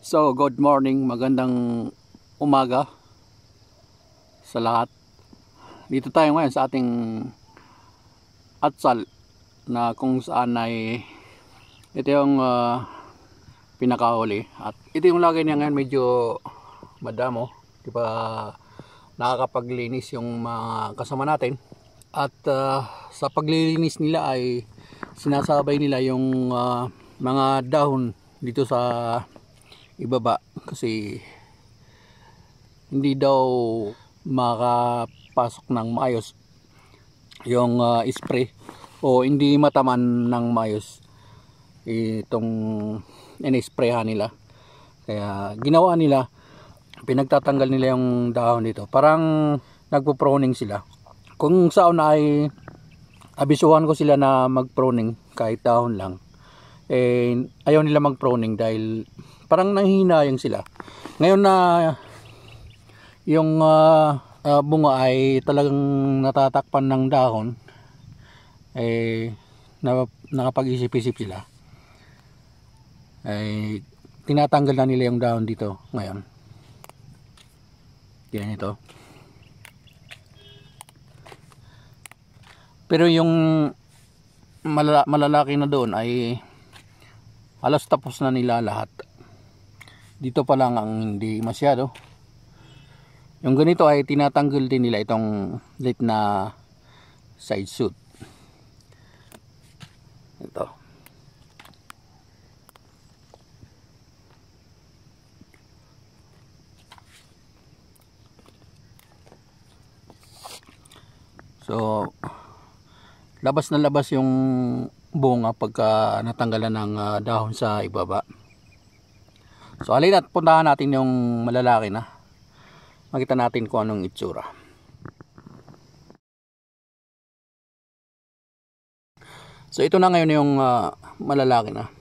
So, good morning, magandang umaga sa lahat. Dito tayo ngayon sa ating atsal na kung saan ay ito yung pinakahuli. At ito yung lagay niya ngayon, medyo madamo. Di ba nakakapaglinis yung mga kasama natin. At sa paglilinis nila ay sinasabay nila yung mga dahon dito sa ibaba kasi hindi daw makapasok ng maayos yung spray o hindi mataman ng maayos itong in-sprayhan nila. Kaya ginawa nila, pinagtatanggal nila yung dahon dito, parang nagpo-pruning sila. Kung saan ay abisuhan ko sila na mag-pruning kahit dahon lang, ayaw nila mag-pruning dahil parang nanghihinayang sila. Ngayon na yung bunga ay talagang natatakpan ng dahon, nakapag-isip-isip sila, tinatanggal na nila yung dahon dito ngayon. Yan ito. Pero yung malalaki na doon ay halos tapos na nila lahat. Dito pa lang ang hindi masyado. Yung ganito ay tinatanggal din nila itong late na side shoot. Ito. So, labas na labas yung bunga pagka natanggalan ng dahon sa ibaba. So alin at puntahan natin yung malalaki na, makita natin kung anong itsura. So ito na ngayon yung malalaki na.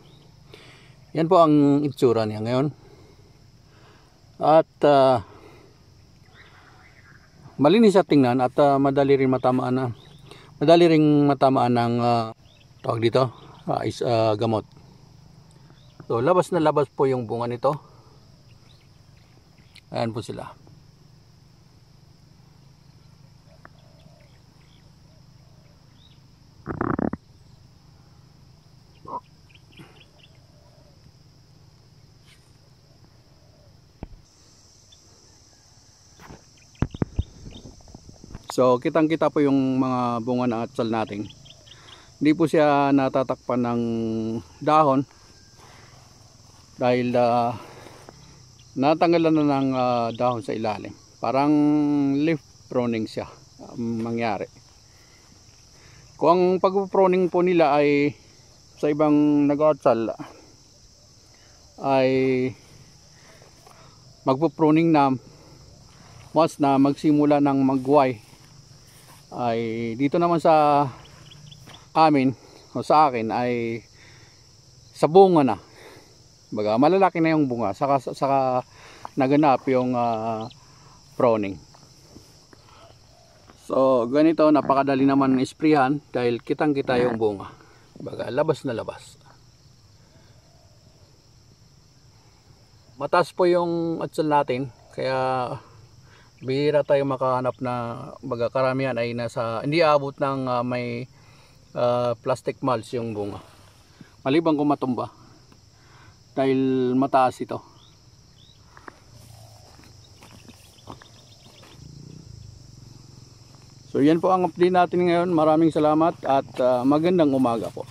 Yan po ang itsura niya ngayon. At malinis at tingnan at madali ring matamaan ng tawag dito, gamot. So labas na labas po yung bunga nito. Ayan po sila. So kitang kita po yung mga bunga ng atsal natin. Hindi po siya natatakpan ng dahon dahil natanggalan na ng dahon sa ilalim. Parang leaf pruning siya mangyari. Kung ang pag-pruning po nila ay sa ibang nag-atsal ay magpo-pruning na once na magsimula ng magway, ay dito naman sa amin o sa akin ay sa bunga na. Baga malalaki na yung bunga saka naganap yung pruning. So ganito, napakadali naman isprihan dahil kitang kita yung bunga. Baga labas na labas. Mataas po yung atsal natin, kaya bihira tayo makahanap na baga karamihan ay nasa hindi aabot ng may plastic mulch yung bunga. Maliban kung matumba dahil mataas ito. So yan po ang update natin ngayon. Maraming salamat at magandang umaga po.